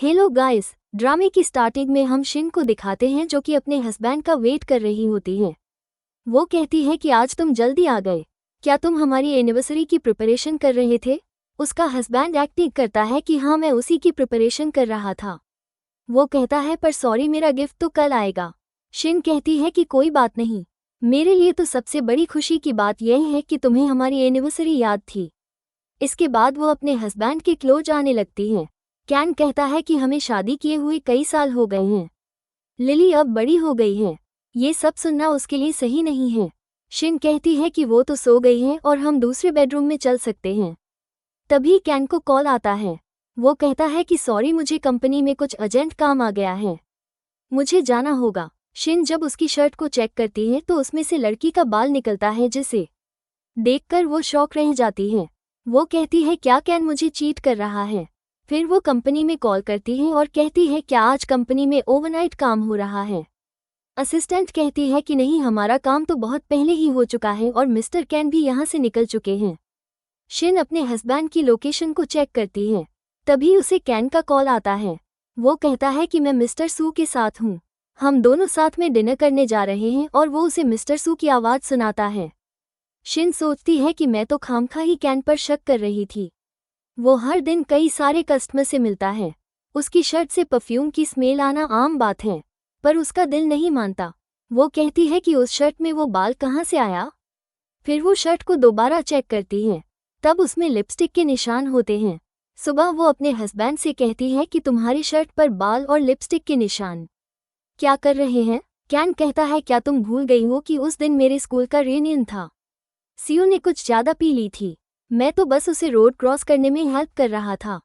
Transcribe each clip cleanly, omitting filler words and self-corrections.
Hello guys, ड्रामे की starting में हम शिन को दिखाते हैं जो कि अपने हस्बैंड का वेट कर रही होती है। वो कहती है कि आज तुम जल्दी आ गए, क्या तुम हमारी एनिवर्सरी की प्रिपरेशन कर रहे थे? उसका हस्बैंड एक्टिंग करता है कि हाँ मैं उसी की प्रिपरेशन कर रहा था। वो कहता है पर सॉरी मेरा गिफ्ट तो कल आएगा। शिन कहती है कि कोई बात नहीं, मेरे लिए तो सबसे बड़ी खुशी की बात यह है कि तुम्हें हमारी एनिवर्सरी याद थी। इसके बाद वो अपने हस्बैंड के क्लोज आने लगती है। कैन कहता है कि हमें शादी किए हुए कई साल हो गए हैं। लिली अब बड़ी हो गई है। ये सब सुनना उसके लिए सही नहीं है। शिन कहती है कि वो तो सो गई है और हम दूसरे बेडरूम में चल सकते हैं। तभी कैन को कॉल आता है। वो कहता है कि सॉरी मुझे कंपनी में कुछ अर्जेंट काम आ गया है, मुझे जाना होगा। शिन जब उसकी शर्ट को चेक करती है तो उसमें से लड़की का बाल निकलता है जिसे देखकर वो शॉक रह जाती है। वो कहती है क्या कैन मुझे चीट कर रहा है? फिर वो कंपनी में कॉल करती है और कहती है क्या आज कंपनी में ओवरनाइट काम हो रहा है? असिस्टेंट कहती है कि नहीं हमारा काम तो बहुत पहले ही हो चुका है और मिस्टर कैन भी यहाँ से निकल चुके हैं। शिन अपने हस्बैंड की लोकेशन को चेक करती है। तभी उसे कैन का कॉल आता है। वो कहता है कि मैं मिस्टर सू के साथ हूँ, हम दोनों साथ में डिनर करने जा रहे हैं और वो उसे मिस्टर सू की आवाज़ सुनाता है। शिन सोचती है कि मैं तो खामखा ही कैन पर शक कर रही थी। वो हर दिन कई सारे कस्टमर से मिलता है। उसकी शर्ट से परफ्यूम की स्मेल आना आम बात है, पर उसका दिल नहीं मानता। वो कहती है कि उस शर्ट में वो बाल कहाँ से आया? फिर वो शर्ट को दोबारा चेक करती है, तब उसमें लिपस्टिक के निशान होते हैं। सुबह वो अपने हस्बैंड से कहती है कि तुम्हारी शर्ट पर बाल और लिपस्टिक के निशान क्या कर रहे हैं? कैन कहता है क्या तुम भूल गई हो कि उस दिन मेरे स्कूल का रियूनियन था? सीयू ने कुछ ज़्यादा पी ली थी, मैं तो बस उसे रोड क्रॉस करने में हेल्प कर रहा था।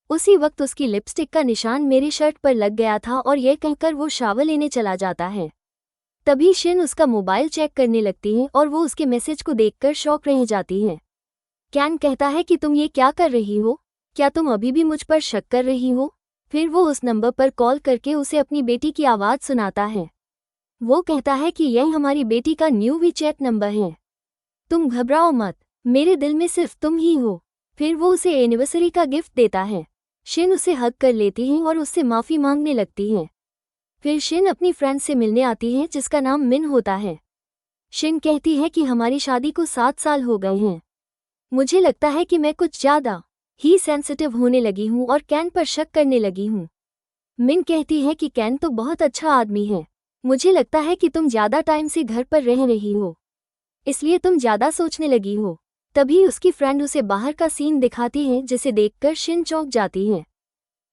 उसी वक्त उसकी लिपस्टिक का निशान मेरी शर्ट पर लग गया था और यह कहकर वो शावर लेने चला जाता है। तभी शिन उसका मोबाइल चेक करने लगती है और वो उसके मैसेज को देखकर शॉक रह जाती है। कैन कहता है कि तुम ये क्या कर रही हो? क्या तुम अभी भी मुझ पर शक कर रही हो? फिर वो उस नंबर पर कॉल करके उसे अपनी बेटी की आवाज़ सुनाता है। वो कहता है कि यह हमारी बेटी का न्यू वीचैट नंबर है, तुम घबराओ मत, मेरे दिल में सिर्फ तुम ही हो। फिर वो उसे एनिवर्सरी का गिफ्ट देता है। शिन उसे हग कर लेती है और उससे माफ़ी मांगने लगती है। फिर शिन अपनी फ्रेंड से मिलने आती है जिसका नाम मिन होता है। शिन कहती है कि हमारी शादी को 7 साल हो गए हैं, मुझे लगता है कि मैं कुछ ज़्यादा ही सेंसिटिव होने लगी हूँ और कैन पर शक करने लगी हूँ। मिन कहती है कि कैन तो बहुत अच्छा आदमी है, मुझे लगता है कि तुम ज़्यादा टाइम से घर पर रह रही हो, इसलिए तुम ज़्यादा सोचने लगी हो। तभी उसकी फ्रेंड उसे बाहर का सीन दिखाती है जिसे देखकर शिन चौंक जाती है।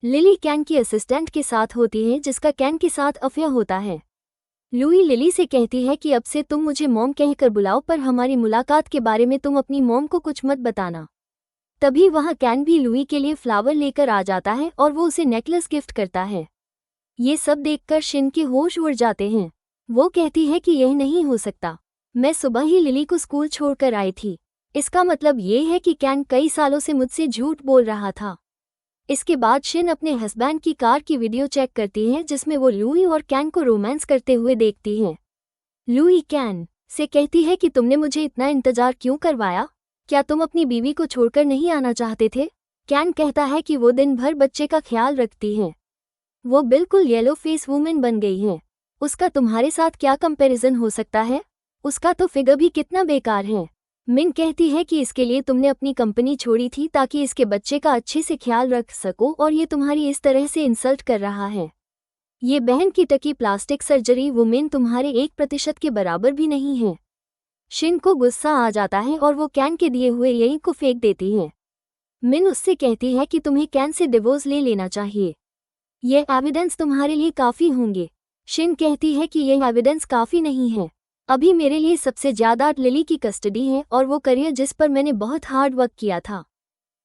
लिली कैन की असिस्टेंट के साथ होती है जिसका कैन के साथ अफेयर होता है। लुई लिली से कहती है कि अब से तुम मुझे मॉम कहकर बुलाओ, पर हमारी मुलाकात के बारे में तुम अपनी मॉम को कुछ मत बताना। तभी वहाँ कैन भी लुई के लिए फ्लावर लेकर आ जाता है और वो उसे नेकलेस गिफ्ट करता है। ये सब देखकर शिन के होश उड़ जाते हैं। वो कहती है कि यह नहीं हो सकता, मैं सुबह ही लिली को स्कूल छोड़कर आई थी, इसका मतलब ये है कि कैन कई सालों से मुझसे झूठ बोल रहा था। इसके बाद शिन अपने हस्बैंड की कार की वीडियो चेक करती है जिसमें वो लुई और कैन को रोमांस करते हुए देखती है। लुई कैन से कहती है कि तुमने मुझे इतना इंतजार क्यों करवाया? क्या तुम अपनी बीवी को छोड़कर नहीं आना चाहते थे? कैन कहता है कि वो दिन भर बच्चे का ख्याल रखती है, वो बिल्कुल येलो फेस वुमेन बन गई है, उसका तुम्हारे साथ क्या कंपैरिजन हो सकता है? उसका तो फिगर भी कितना बेकार है। मिन कहती है कि इसके लिए तुमने अपनी कंपनी छोड़ी थी ताकि इसके बच्चे का अच्छे से ख्याल रख सको और ये तुम्हारी इस तरह से इंसल्ट कर रहा है। ये बहन की टकी प्लास्टिक सर्जरी वुमेन तुम्हारे 1% के बराबर भी नहीं है। शिन को गुस्सा आ जाता है और वो कैन के दिए हुए यहीं को फेंक देती है। मिन उससे कहती है कि तुम्हें कैन से डिवोर्स ले लेना चाहिए, ये एविडेंस तुम्हारे लिए काफ़ी होंगे। शिन कहती है कि यह एविडेंस काफ़ी नहीं है, अभी मेरे लिए सबसे ज़्यादा लिली की कस्टडी है और वो करियर जिस पर मैंने बहुत हार्ड वर्क किया था,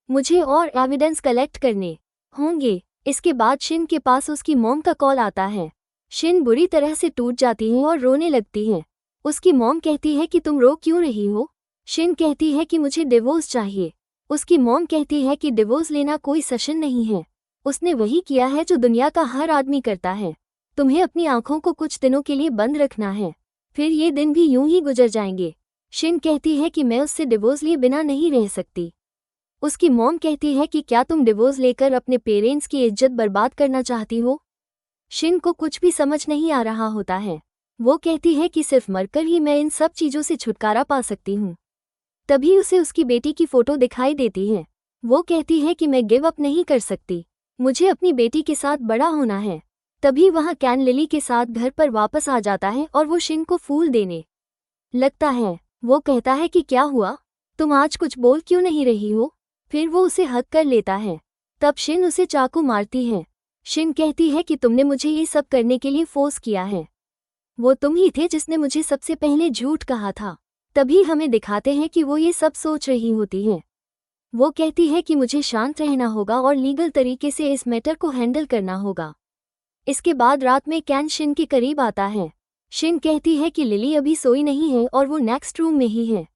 मुझे और एविडेंस कलेक्ट करने होंगे। इसके बाद शिन के पास उसकी मॉम का कॉल आता है। शिन बुरी तरह से टूट जाती है और रोने लगती है। उसकी मॉम कहती है कि तुम रो क्यों रही हो? शिन कहती है कि मुझे डिवोर्स चाहिए। उसकी मॉम कहती है कि डिवोर्स लेना कोई सेशन नहीं है, उसने वही किया है जो दुनिया का हर आदमी करता है, तुम्हें अपनी आंखों को कुछ दिनों के लिए बंद रखना है, फिर ये दिन भी यूं ही गुजर जाएंगे। शिन कहती है कि मैं उससे डिवोर्स लिए बिना नहीं रह सकती। उसकी मॉम कहती है कि क्या तुम डिवोर्स लेकर अपने पेरेंट्स की इज्जत बर्बाद करना चाहती हो। शिन को कुछ भी समझ नहीं आ रहा होता है। वो कहती है कि सिर्फ मरकर ही मैं इन सब चीज़ों से छुटकारा पा सकती हूँ। तभी उसे उसकी बेटी की फ़ोटो दिखाई देती है। वो कहती है कि मैं गिव अप नहीं कर सकती, मुझे अपनी बेटी के साथ बड़ा होना है। तभी वहाँ कैन लिली के साथ घर पर वापस आ जाता है और वो शिन को फूल देने लगता है। वो कहता है कि क्या हुआ, तुम आज कुछ बोल क्यों नहीं रही हो। फिर वो उसे हग कर लेता है। तब शिन उसे चाकू मारती है। शिन कहती है कि तुमने मुझे ये सब करने के लिए फोर्स किया है, वो तुम ही थे जिसने मुझे सबसे पहले झूठ कहा था। तभी हमें दिखाते हैं कि वो ये सब सोच रही होती है। वो कहती है कि मुझे शांत रहना होगा और लीगल तरीके से इस मैटर को हैंडल करना होगा। इसके बाद रात में कैन शिन के करीब आता है। शिन कहती है कि लिली अभी सोई नहीं है और वो नेक्स्ट रूम में ही है।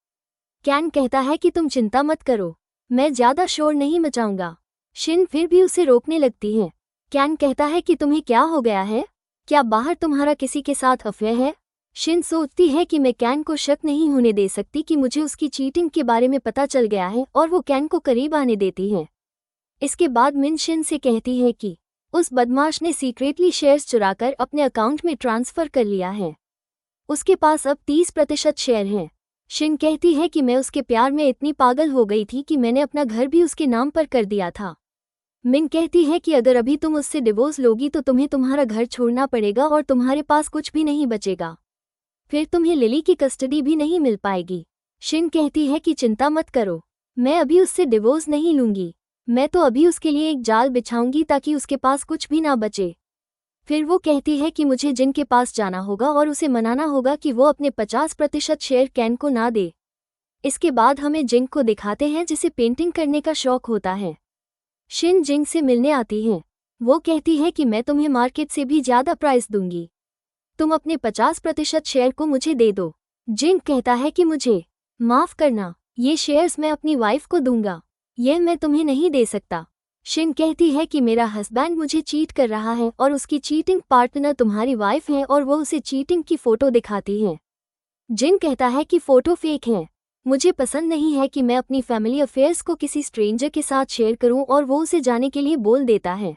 कैन कहता है कि तुम चिंता मत करो, मैं ज़्यादा शोर नहीं मचाऊंगा। शिन फिर भी उसे रोकने लगती है। कैन कहता है कि तुम्हें क्या हो गया है, क्या बाहर तुम्हारा किसी के साथ अफेयर है। शिन सोचती है कि मैं कैन को शक नहीं होने दे सकती कि मुझे उसकी चीटिंग के बारे में पता चल गया है, और वो कैन को करीब आने देती है। इसके बाद मिन शिन से कहती है कि उस बदमाश ने सीक्रेटली शेयर्स चुराकर अपने अकाउंट में ट्रांसफ़र कर लिया है। उसके पास अब 30% शेयर हैं। शिन कहती है कि मैं उसके प्यार में इतनी पागल हो गई थी कि मैंने अपना घर भी उसके नाम पर कर दिया था। मिन कहती है कि अगर अभी तुम उससे डिवोर्स लोगी तो तुम्हें तुम्हारा घर छोड़ना पड़ेगा और तुम्हारे पास कुछ भी नहीं बचेगा। फिर तुम्हें लिली की कस्टडी भी नहीं मिल पाएगी। शिन कहती है कि चिंता मत करो, मैं अभी उससे डिवोर्स नहीं लूंगी, मैं तो अभी उसके लिए एक जाल बिछाऊंगी ताकि उसके पास कुछ भी ना बचे। फिर वो कहती है कि मुझे जिन के पास जाना होगा और उसे मनाना होगा कि वो अपने 50% शेयर कैन को ना दे। इसके बाद हमें जिंग को दिखाते हैं जिसे पेंटिंग करने का शौक होता है। शिन जिंग से मिलने आती है। वो कहती है कि मैं तुम्हें मार्केट से भी ज़्यादा प्राइस दूंगी, तुम अपने 50% शेयर को मुझे दे दो। जिंग कहता है कि मुझे माफ़ करना, ये शेयर्स मैं अपनी वाइफ को दूंगा, यह मैं तुम्हें नहीं दे सकता। शिन कहती है कि मेरा हस्बैंड मुझे चीट कर रहा है और उसकी चीटिंग पार्टनर तुम्हारी वाइफ है, और वो उसे चीटिंग की फ़ोटो दिखाती है। जिंग कहता है कि फ़ोटो फेक है, मुझे पसंद नहीं है कि मैं अपनी फैमिली अफेयर्स को किसी स्ट्रेंजर के साथ शेयर करूं, और वो उसे जाने के लिए बोल देता है।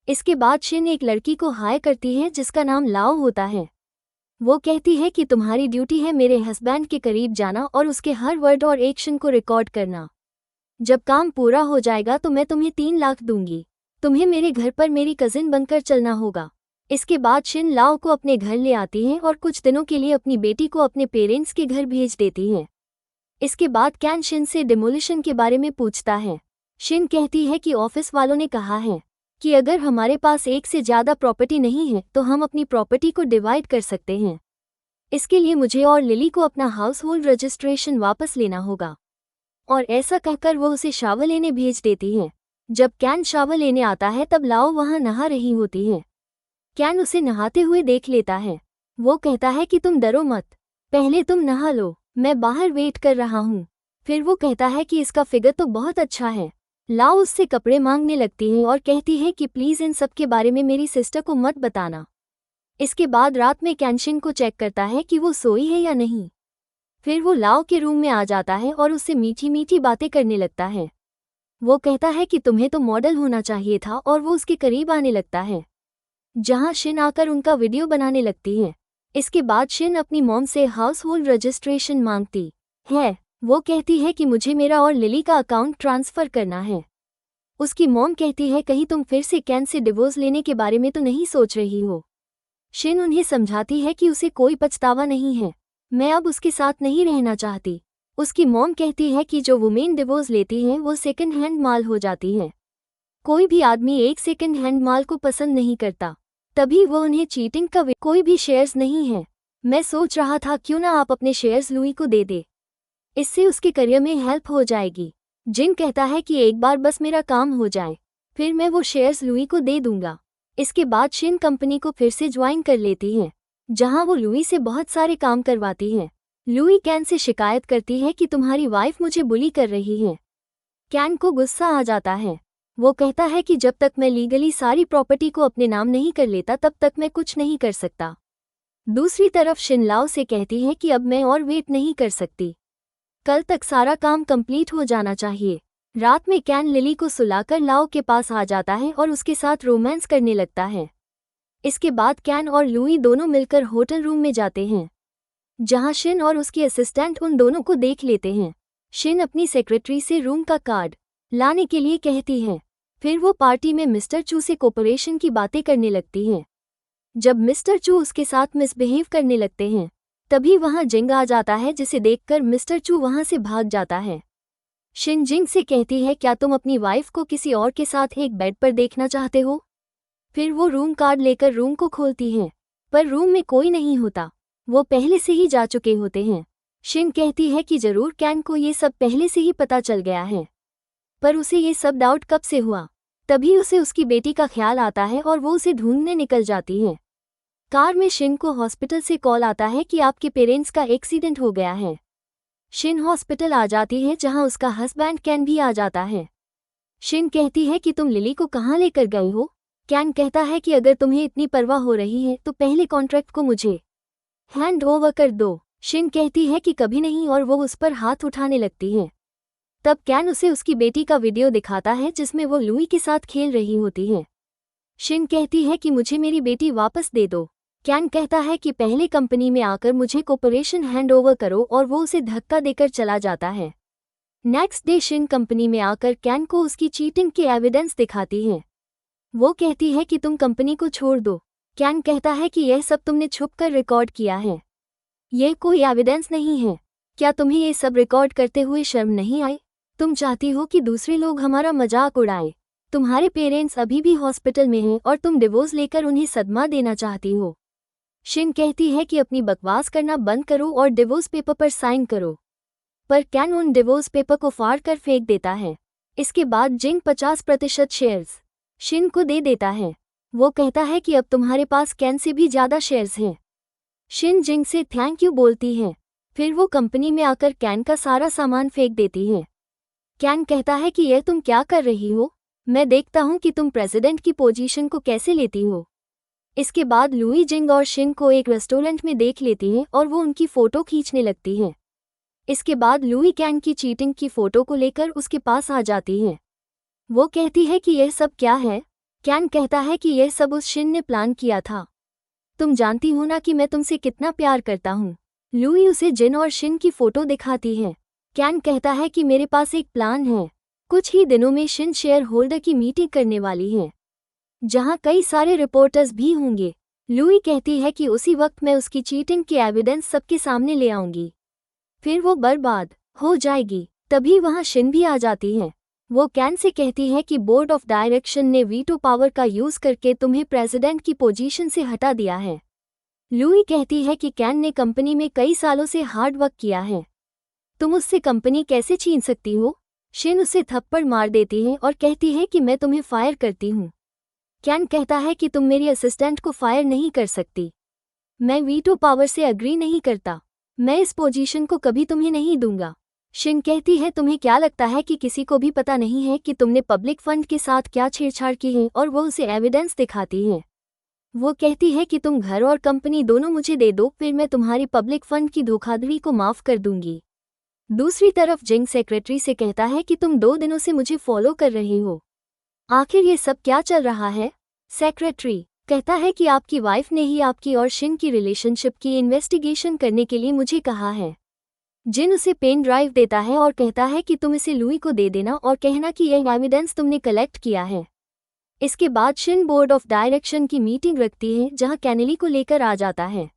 इसके बाद शिन एक लड़की को हायर करती है जिसका नाम लाओ होता है। वो कहती है कि तुम्हारी ड्यूटी है मेरे हस्बैंड के करीब जाना और उसके हर वर्ड और एक्शन को रिकॉर्ड करना। जब काम पूरा हो जाएगा तो मैं तुम्हें 3 लाख दूंगी, तुम्हें मेरे घर पर मेरी कजिन बनकर चलना होगा। इसके बाद शिन लाओ को अपने घर ले आती है और कुछ दिनों के लिए अपनी बेटी को अपने पेरेंट्स के घर भेज देती है। इसके बाद कैन शिन से डिमोलिशन के बारे में पूछता है। शिन कहती है कि ऑफिस वालों ने कहा है कि अगर हमारे पास एक से ज़्यादा प्रॉपर्टी नहीं है तो हम अपनी प्रॉपर्टी को डिवाइड कर सकते हैं। इसके लिए मुझे और लिली को अपना हाउस होल्ड रजिस्ट्रेशन वापस लेना होगा। और ऐसा कहकर वो उसे शावर लेने भेज देती है। जब कैन शावर लेने आता है तब लाओ वहाँ नहा रही होती है। कैन उसे नहाते हुए देख लेता है। वो कहता है कि तुम डरो मत, पहले तुम नहा लो, मैं बाहर वेट कर रहा हूँ। फिर वो कहता है कि इसका फिगर तो बहुत अच्छा है। लाओ उससे कपड़े मांगने लगती है और कहती है कि प्लीज़ इन सब के बारे में मेरी सिस्टर को मत बताना। इसके बाद रात में कैन शिन को चेक करता है कि वो सोई है या नहीं। फिर वो लाओ के रूम में आ जाता है और उससे मीठी मीठी बातें करने लगता है। वो कहता है कि तुम्हें तो मॉडल होना चाहिए था, और वो उसके करीब आने लगता है, जहां शिन आकर उनका वीडियो बनाने लगती है। इसके बाद शिन अपनी मॉम से हाउस होल्ड रजिस्ट्रेशन मांगती है। वो कहती है कि मुझे मेरा और लिली का अकाउंट ट्रांसफ़र करना है। उसकी मॉम कहती है कहीं तुम फिर से कैन से डिवोर्स लेने के बारे में तो नहीं सोच रही हो। शिन उन्हें समझाती है कि उसे कोई पछतावा नहीं है, मैं अब उसके साथ नहीं रहना चाहती। उसकी मॉम कहती है कि जो वुमेन डिवोर्स लेती हैं वो सेकंड हैंड माल हो जाती हैं। कोई भी आदमी एक सेकंड हैंड माल को पसंद नहीं करता। तभी वो उन्हें चीटिंग का कोई भी शेयर्स नहीं है। मैं सोच रहा था क्यों ना आप अपने शेयर्स लुई को दे दे, इससे उसके करियर में हेल्प हो जाएगी। जिन कहता है कि एक बार बस मेरा काम हो जाए, फिर मैं वो शेयर्स लुई को दे दूंगा। इसके बाद शिन कंपनी को फिर से ज्वाइन कर लेती है, जहां वो लुई से बहुत सारे काम करवाती है। लुई कैन से शिकायत करती है कि तुम्हारी वाइफ मुझे बुली कर रही है। कैन को गुस्सा आ जाता है। वो कहता है कि जब तक मैं लीगली सारी प्रॉपर्टी को अपने नाम नहीं कर लेता तब तक मैं कुछ नहीं कर सकता। दूसरी तरफ शिन लाओ से कहती है कि अब मैं और वेट नहीं कर सकती, कल तक सारा काम कंप्लीट हो जाना चाहिए। रात में कैन लिली को सुलाकर लाओ के पास आ जाता है और उसके साथ रोमांस करने लगता है। इसके बाद कैन और लुई दोनों मिलकर होटल रूम में जाते हैं, जहां शिन और उसकी असिस्टेंट उन दोनों को देख लेते हैं। शिन अपनी सेक्रेटरी से रूम का कार्ड लाने के लिए कहती है। फिर वो पार्टी में मिस्टर चू से कोऑपरेशन की बातें करने लगती है। जब मिस्टर चू उसके साथ मिसबिहेव करने लगते हैं, तभी वहां जिंग आ जाता है, जिसे देखकर मिस्टर चू वहां से भाग जाता है। शिन जिंग से कहती है, क्या तुम अपनी वाइफ को किसी और के साथ एक बेड पर देखना चाहते हो? फिर वो रूम कार्ड लेकर रूम को खोलती है, पर रूम में कोई नहीं होता, वो पहले से ही जा चुके होते हैं। शिन कहती है कि जरूर कैन को ये सब पहले से ही पता चल गया है, पर उसे ये सब डाउट कब से हुआ। तभी उसे उसकी बेटी का ख्याल आता है और वो उसे ढूंढने निकल जाती है। कार में शिन को हॉस्पिटल से कॉल आता है कि आपके पेरेंट्स का एक्सीडेंट हो गया है। शिन हॉस्पिटल आ जाती है, जहां उसका हस्बैंड कैन भी आ जाता है। शिन कहती है कि तुम लिली को कहाँ लेकर गए हो? कैन कहता है कि अगर तुम्हें इतनी परवाह हो रही है तो पहले कॉन्ट्रैक्ट को मुझे हैंड ओवर कर दो। शिन कहती है कि कभी नहीं, और वो उस पर हाथ उठाने लगती है। तब कैन उसे उसकी बेटी का वीडियो दिखाता है, जिसमें वो लुई के साथ खेल रही होती है। शिन कहती है कि मुझे मेरी बेटी वापस दे दो। कैन कहता है कि पहले कंपनी में आकर मुझे कोऑपरेशन हैंड ओवर करो, और वो उसे धक्का देकर चला जाता है। नेक्स्ट डे शिन कंपनी में आकर कैन को उसकी चीटिंग के एविडेंस दिखाती है। वो कहती है कि तुम कंपनी को छोड़ दो। कैन कहता है कि यह सब तुमने छुपकर रिकॉर्ड किया है, यह कोई एविडेंस नहीं है। क्या तुम्हें ये सब रिकॉर्ड करते हुए शर्म नहीं आई? तुम चाहती हो कि दूसरे लोग हमारा मजाक उड़ाएं। तुम्हारे पेरेंट्स अभी भी हॉस्पिटल में हैं और तुम डिवोर्स लेकर उन्हें सदमा देना चाहती हो। शिन कहती है कि अपनी बकवास करना बंद करो और डिवोर्स पेपर पर साइन करो, पर कैन उन डिवोर्स पेपर को फाड़ कर फेंक देता है। इसके बाद जिंग 50% शेयर्स शिन को दे देता है। वो कहता है कि अब तुम्हारे पास कैन से भी ज़्यादा शेयर्स हैं। शिन जिंग से थैंक यू बोलती है। फिर वो कंपनी में आकर कैन का सारा सामान फेंक देती है। कैन कहता है कि यह तुम क्या कर रही हो? मैं देखता हूँ कि तुम प्रेसिडेंट की पोजीशन को कैसे लेती हो। इसके बाद लुई जिंग और शिन को एक रेस्टोरेंट में देख लेती है और वो उनकी फ़ोटो खींचने लगती है। इसके बाद लुई कैन की चीटिंग की फ़ोटो को लेकर उसके पास आ जाती है। वो कहती है कि यह सब क्या है? कैन कहता है कि यह सब उस शिन ने प्लान किया था। तुम जानती हो ना कि मैं तुमसे कितना प्यार करता हूँ। लुई उसे जिन और शिन की फ़ोटो दिखाती है। कैन कहता है कि मेरे पास एक प्लान है। कुछ ही दिनों में शिन शेयर होल्डर की मीटिंग करने वाली है, जहां कई सारे रिपोर्टर्स भी होंगे। लुई कहती है कि उसी वक्त मैं उसकी चीटिंग के एविडेंस सबके सामने ले आऊंगी, फिर वो बर्बाद हो जाएगी। तभी वहां शिन भी आ जाती है। वो कैन से कहती है कि बोर्ड ऑफ डायरेक्शन ने वीटो पावर का यूज करके तुम्हें प्रेसिडेंट की पोजीशन से हटा दिया है। लुई कहती है कि कैन ने कंपनी में कई सालों से हार्ड वर्क किया है, तुम उससे कंपनी कैसे छीन सकती हो? शिन उसे थप्पड़ मार देती है और कहती है कि मैं तुम्हें फायर करती हूँ। कैन कहता है कि तुम मेरी असिस्टेंट को फायर नहीं कर सकती। मैं वीटो पावर से अग्री नहीं करता। मैं इस पोजीशन को कभी तुम्हें नहीं दूंगा। शिन कहती है, तुम्हें क्या लगता है कि किसी को भी पता नहीं है कि तुमने पब्लिक फंड के साथ क्या छेड़छाड़ की है? और वो उसे एविडेंस दिखाती है। वो कहती है कि तुम घर और कंपनी दोनों मुझे दे दो, फिर मैं तुम्हारी पब्लिक फंड की धोखाधड़ी को माफ कर दूंगी। दूसरी तरफ जिंग सेक्रेटरी से कहता है कि तुम 2 दिनों से मुझे फॉलो कर रहे हो, आखिर ये सब क्या चल रहा है? सेक्रेटरी कहता है कि आपकी वाइफ ने ही आपकी और शिन की रिलेशनशिप की इन्वेस्टिगेशन करने के लिए मुझे कहा है। जिन उसे पेन ड्राइव देता है और कहता है कि तुम इसे लुई को दे देना और कहना कि यह एविडेंस तुमने कलेक्ट किया है। इसके बाद शिन बोर्ड ऑफ डायरेक्शन की मीटिंग रखती है, जहां कैनेली को लेकर आ जाता है।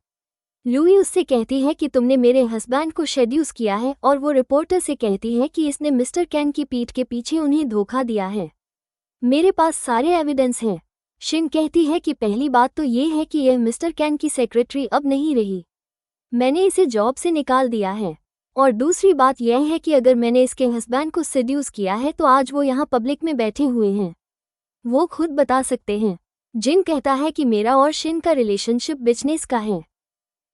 लुई उससे कहती है कि तुमने मेरे हस्बैंड को शेड्यूस किया है, और वो रिपोर्टर से कहती है कि इसने मिस्टर कैन की पीठ के पीछे उन्हें धोखा दिया है। मेरे पास सारे एविडेंस हैं। शिन कहती है कि पहली बात तो ये है कि यह मिस्टर कैन की सेक्रेटरी अब नहीं रही, मैंने इसे जॉब से निकाल दिया है। और दूसरी बात यह है कि अगर मैंने इसके हस्बैंड को सेड्यूस किया है तो आज वो यहाँ पब्लिक में बैठे हुए हैं, वो खुद बता सकते हैं। जिन कहता है कि मेरा और शिन का रिलेशनशिप बिजनेस का है,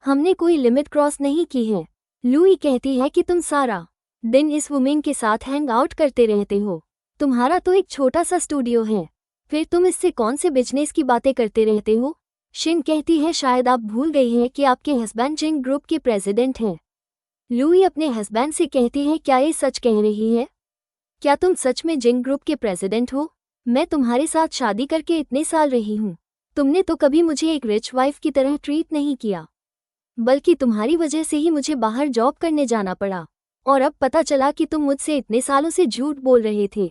हमने कोई लिमिट क्रॉस नहीं की है। लुई कहती है कि तुम सारा दिन इस वुमेन के साथ हैंग आउट करते रहते हो, तुम्हारा तो एक छोटा सा स्टूडियो है, फिर तुम इससे कौन से बिजनेस की बातें करते रहते हो? शिन कहती है, शायद आप भूल गई हैं कि आपके हस्बैंड जिंग ग्रुप के प्रेसिडेंट हैं। लुई अपने हस्बैंड से कहती है, क्या ये सच कह रही है? क्या तुम सच में जिंग ग्रुप के प्रेसिडेंट हो? मैं तुम्हारे साथ शादी करके इतने साल रही हूँ। तुमने तो कभी मुझे एक रिच वाइफ की तरह ट्रीट नहीं किया, बल्कि तुम्हारी वजह से ही मुझे बाहर जॉब करने जाना पड़ा। और अब पता चला कि तुम मुझसे इतने सालों से झूठ बोल रहे थे।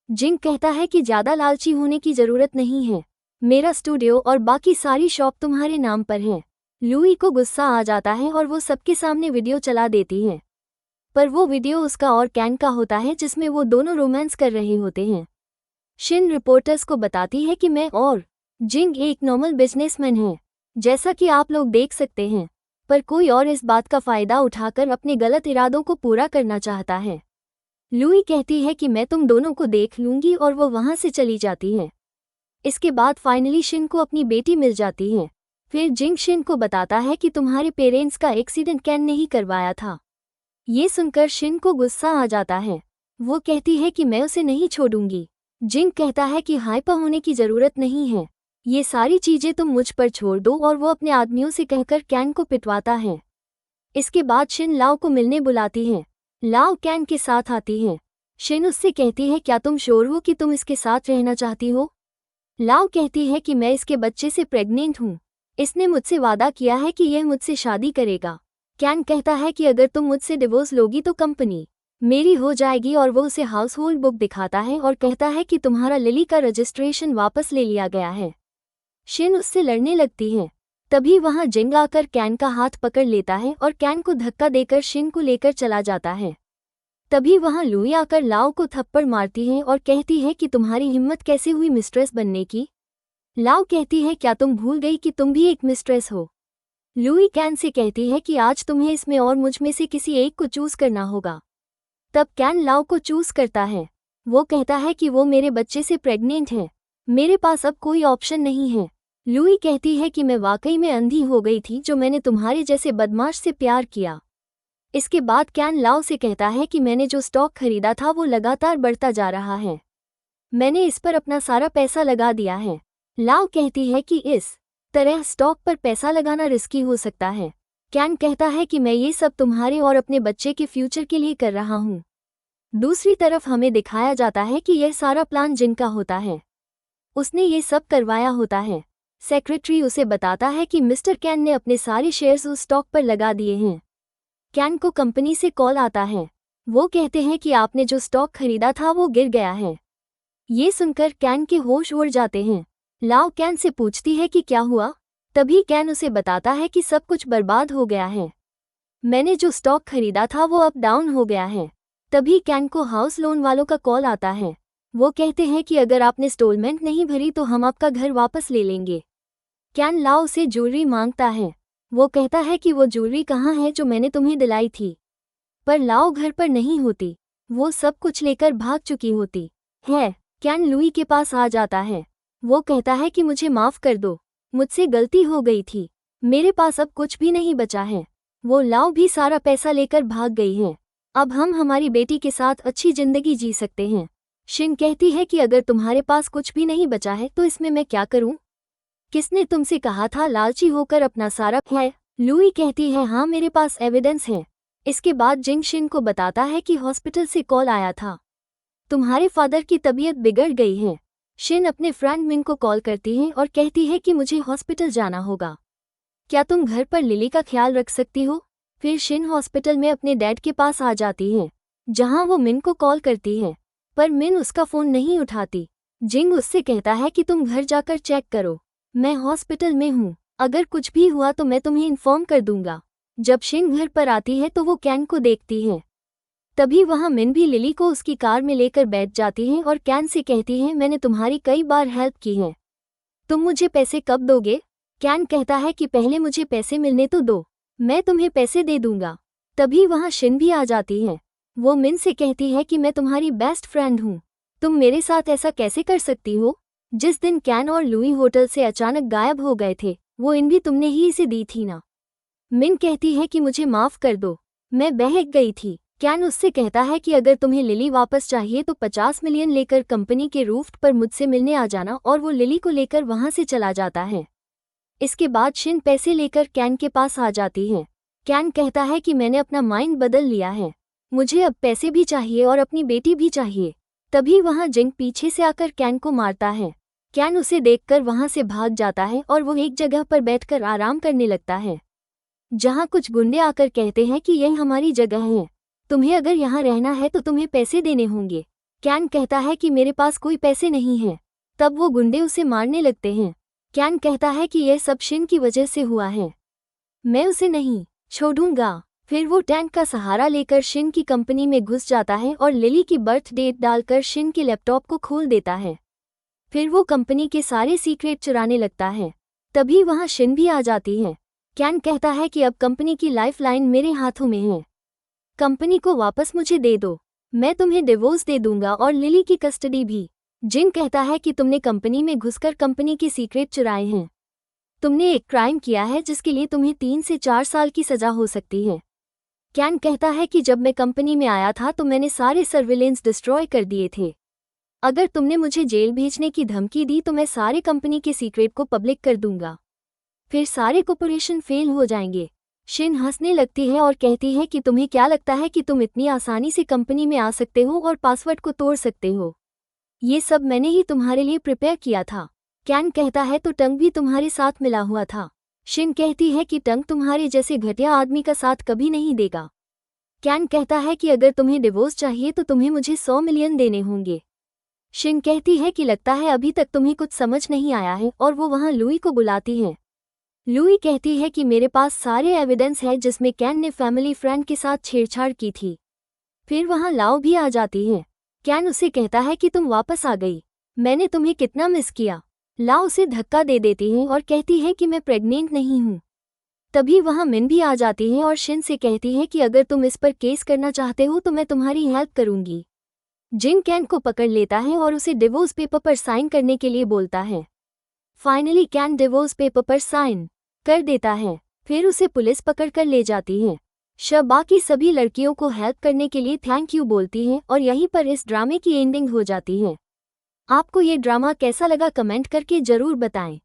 जिंग कहता है कि ज़्यादा लालची होने की ज़रूरत नहीं है। मेरा स्टूडियो और बाकी सारी शॉप तुम्हारे नाम पर है। लुई को गुस्सा आ जाता है और वो सबके सामने वीडियो चला देती है। पर वो वीडियो उसका और कैन का होता है जिसमें वो दोनों रोमांस कर रहे होते हैं। शिन रिपोर्टर्स को बताती है कि मैं और जिंग एक नॉर्मल बिजनेसमैन हैं, जैसा कि आप लोग देख सकते हैं। पर कोई और इस बात का फ़ायदा उठाकर अपने गलत इरादों को पूरा करना चाहता है। लुई कहती है कि मैं तुम दोनों को देख लूंगी और वो वहाँ से चली जाती है। इसके बाद फाइनली शिन को अपनी बेटी मिल जाती है। फिर जिंग शिन को बताता है कि तुम्हारे पेरेंट्स का एक्सीडेंट कैन ने ही करवाया था। ये सुनकर शिन को गुस्सा आ जाता है। वो कहती है कि मैं उसे नहीं छोड़ूंगी। जिंग कहता है कि हाइपर होने की ज़रूरत नहीं है, ये सारी चीज़ें तुम मुझ पर छोड़ दो, और वो अपने आदमियों से कहकर कैन को पिटवाता है। इसके बाद शिन लाओ को मिलने बुलाती है। लाओ कैन के साथ आती है। शिन उससे कहती है क्या तुम श्योर हो कि तुम इसके साथ रहना चाहती हो? लाओ कहती है कि मैं इसके बच्चे से प्रेग्नेंट हूँ। इसने मुझसे वादा किया है कि यह मुझसे शादी करेगा। कैन कहता है कि अगर तुम मुझसे डिवोर्स लोगी तो कंपनी मेरी हो जाएगी, और वो उसे हाउस होल्ड बुक दिखाता है और कहता है कि तुम्हारा लिली का रजिस्ट्रेशन वापस ले लिया गया है। शिन उससे लड़ने लगती है। तभी वहां जिंग आकर कैन का हाथ पकड़ लेता है और कैन को धक्का देकर शिन को लेकर चला जाता है। तभी वहां लुई आकर लाओ को थप्पड़ मारती है और कहती है कि तुम्हारी हिम्मत कैसे हुई मिस्ट्रेस बनने की? लाओ कहती है क्या तुम भूल गई कि तुम भी एक मिस्ट्रेस हो? लुई कैन से कहती है कि आज तुम्हें इसमें और मुझ में से किसी एक को चूज करना होगा। तब कैन लाओ को चूज करता है। वो कहता है कि वो मेरे बच्चे से प्रेग्नेंट है, मेरे पास अब कोई ऑप्शन नहीं है। लुई कहती है कि मैं वाकई में अंधी हो गई थी जो मैंने तुम्हारे जैसे बदमाश से प्यार किया। इसके बाद कैन लाओ से कहता है कि मैंने जो स्टॉक खरीदा था वो लगातार बढ़ता जा रहा है, मैंने इस पर अपना सारा पैसा लगा दिया है। लाओ कहती है कि इस तरह स्टॉक पर पैसा लगाना रिस्की हो सकता है। कैन कहता है कि मैं ये सब तुम्हारे और अपने बच्चे के फ्यूचर के लिए कर रहा हूँ। दूसरी तरफ हमें दिखाया जाता है कि यह सारा प्लान जिनका होता है, उसने ये सब करवाया होता है। सेक्रेटरी उसे बताता है कि मिस्टर कैन ने अपने सारे शेयर्स उस स्टॉक पर लगा दिए हैं। कैन को कंपनी से कॉल आता है। वो कहते हैं कि आपने जो स्टॉक खरीदा था वो गिर गया है। ये सुनकर कैन के होश उड़ जाते हैं। लाओ कैन से पूछती है कि क्या हुआ? तभी कैन उसे बताता है कि सब कुछ बर्बाद हो गया है, मैंने जो स्टॉक खरीदा था वो अप डाउन हो गया है। तभी कैन को हाउस लोन वालों का कॉल आता है। वो कहते हैं कि अगर आपने इंस्टॉलमेंट नहीं भरी तो हम आपका घर वापस ले लेंगे। कैन लाओ से ज्वेलरी मांगता है। वो कहता है कि वो ज्वेलरी कहाँ है जो मैंने तुम्हें दिलाई थी, पर लाओ घर पर नहीं होती, वो सब कुछ लेकर भाग चुकी होती है। कैन लुई के पास आ जाता है। वो कहता है कि मुझे माफ़ कर दो, मुझसे गलती हो गई थी, मेरे पास अब कुछ भी नहीं बचा है। वो लाओ भी सारा पैसा लेकर भाग गई है। अब हम हमारी बेटी के साथ अच्छी जिंदगी जी सकते हैं। शिन कहती है कि अगर तुम्हारे पास कुछ भी नहीं बचा है तो इसमें मैं क्या करूं? किसने तुमसे कहा था लालची होकर अपना सारा है? लुई कहती है हाँ, मेरे पास एविडेंस है। इसके बाद जिंग शिन को बताता है कि हॉस्पिटल से कॉल आया था, तुम्हारे फादर की तबीयत बिगड़ गई है। शिन अपने फ्रेंड मिन को कॉल करती है और कहती है कि मुझे हॉस्पिटल जाना होगा, क्या तुम घर पर लिली का ख्याल रख सकती हो? फिर शिन हॉस्पिटल में अपने डैड के पास आ जाती है, जहां वो मिन को कॉल करती है, पर मिन उसका फ़ोन नहीं उठाती। जिंग उससे कहता है कि तुम घर जाकर चेक करो, मैं हॉस्पिटल में हूँ, अगर कुछ भी हुआ तो मैं तुम्हें इन्फॉर्म कर दूंगा। जब शिन घर पर आती है तो वो कैन को देखती है। तभी वहाँ मिन भी लिली को उसकी कार में लेकर बैठ जाती है और कैन से कहती है मैंने तुम्हारी कई बार हेल्प की है, तुम मुझे पैसे कब दोगे? कैन कहता है कि पहले मुझे पैसे मिलने तो दो, मैं तुम्हें पैसे दे दूंगा। तभी वहाँ शिन भी आ जाती है। वो मिन से कहती है कि मैं तुम्हारी बेस्ट फ्रेंड हूँ, तुम मेरे साथ ऐसा कैसे कर सकती हो? जिस दिन कैन और लुई होटल से अचानक गायब हो गए थे वो इन भी तुमने ही इसे दी थी ना? मिन कहती है कि मुझे माफ़ कर दो, मैं बहक गई थी। कैन उससे कहता है कि अगर तुम्हें लिली वापस चाहिए तो 50 मिलियन लेकर कंपनी के रूफ पर मुझसे मिलने आ जाना, और वो लिली को लेकर वहाँ से चला जाता है। इसके बाद शिन पैसे लेकर कैन के पास आ जाती है। कैन कहता है कि मैंने अपना माइंड बदल लिया है, मुझे अब पैसे भी चाहिए और अपनी बेटी भी चाहिए। तभी वहाँ जिंग पीछे से आकर कैन को मारता है। कैन उसे देखकर वहाँ से भाग जाता है और वो एक जगह पर बैठकर आराम करने लगता है, जहाँ कुछ गुंडे आकर कहते हैं कि यही हमारी जगह है, तुम्हें अगर यहाँ रहना है तो तुम्हें पैसे देने होंगे। कैन कहता है कि मेरे पास कोई पैसे नहीं है। तब वो गुंडे उसे मारने लगते हैं। कैन कहता है कि यह सब शिन की वजह से हुआ है, मैं उसे नहीं छोड़ूंगा। फिर वो टैंक का सहारा लेकर शिन की कंपनी में घुस जाता है और लिली की बर्थ डेट डालकर शिन के लैपटॉप को खोल देता है। फिर वो कंपनी के सारे सीक्रेट चुराने लगता है। तभी वहाँ शिन भी आ जाती है। कैन कहता है कि अब कंपनी की लाइफलाइन मेरे हाथों में है, कंपनी को वापस मुझे दे दो, मैं तुम्हें डिवोर्स दे दूंगा और लिली की कस्टडी भी। जिन कहता है कि तुमने कंपनी में घुसकर कंपनी के सीक्रेट चुराए हैं, तुमने एक क्राइम किया है जिसके लिए तुम्हें 3 से 4 साल की सजा हो सकती है। कैन कहता है कि जब मैं कंपनी में आया था तो मैंने सारे सर्विलेंस डिस्ट्रॉय कर दिए थे। अगर तुमने मुझे जेल भेजने की धमकी दी तो मैं सारे कंपनी के सीक्रेट को पब्लिक कर दूंगा, फिर सारे कॉर्पोरेशन फेल हो जाएंगे। शिन हंसने लगती है और कहती है कि तुम्हें क्या लगता है कि तुम इतनी आसानी से कंपनी में आ सकते हो और पासवर्ड को तोड़ सकते हो? ये सब मैंने ही तुम्हारे लिए प्रिपेयर किया था। कैन कहता है तो टंग भी तुम्हारे साथ मिला हुआ था। शिन कहती है कि टंग तुम्हारे जैसे घटिया आदमी का साथ कभी नहीं देगा। कैन कहता है कि अगर तुम्हें डिवोर्स चाहिए तो तुम्हें मुझे 100 मिलियन देने होंगे। शिन कहती है कि लगता है अभी तक तुम्हें कुछ समझ नहीं आया है और वो वहाँ लुई को बुलाती है। लुई कहती है कि मेरे पास सारे एविडेंस है जिसमें कैन ने फैमिली फ्रेंड के साथ छेड़छाड़ की थी। फिर वहाँ लाओ भी आ जाती है। कैन उसे कहता है कि तुम वापस आ गई, मैंने तुम्हें कितना मिस किया। लाओ उसे धक्का दे देती है और कहती है कि मैं प्रेग्नेंट नहीं हूँ। तभी वहाँ मिन भी आ जाती है और शिन से कहती है कि अगर तुम इस पर केस करना चाहते हो तो मैं तुम्हारी हेल्प करूंगी। जिन कैन को पकड़ लेता है और उसे डिवोर्स पेपर पर साइन करने के लिए बोलता है। फाइनली कैन डिवोर्स पेपर पर साइन कर देता है। फिर उसे पुलिस पकड़ कर ले जाती है। बाकी सभी लड़कियों को हेल्प करने के लिए थैंक यू बोलती हैं और यहीं पर इस ड्रामे की एंडिंग हो जाती है। आपको ये ड्रामा कैसा लगा कमेंट करके जरूर बताएं।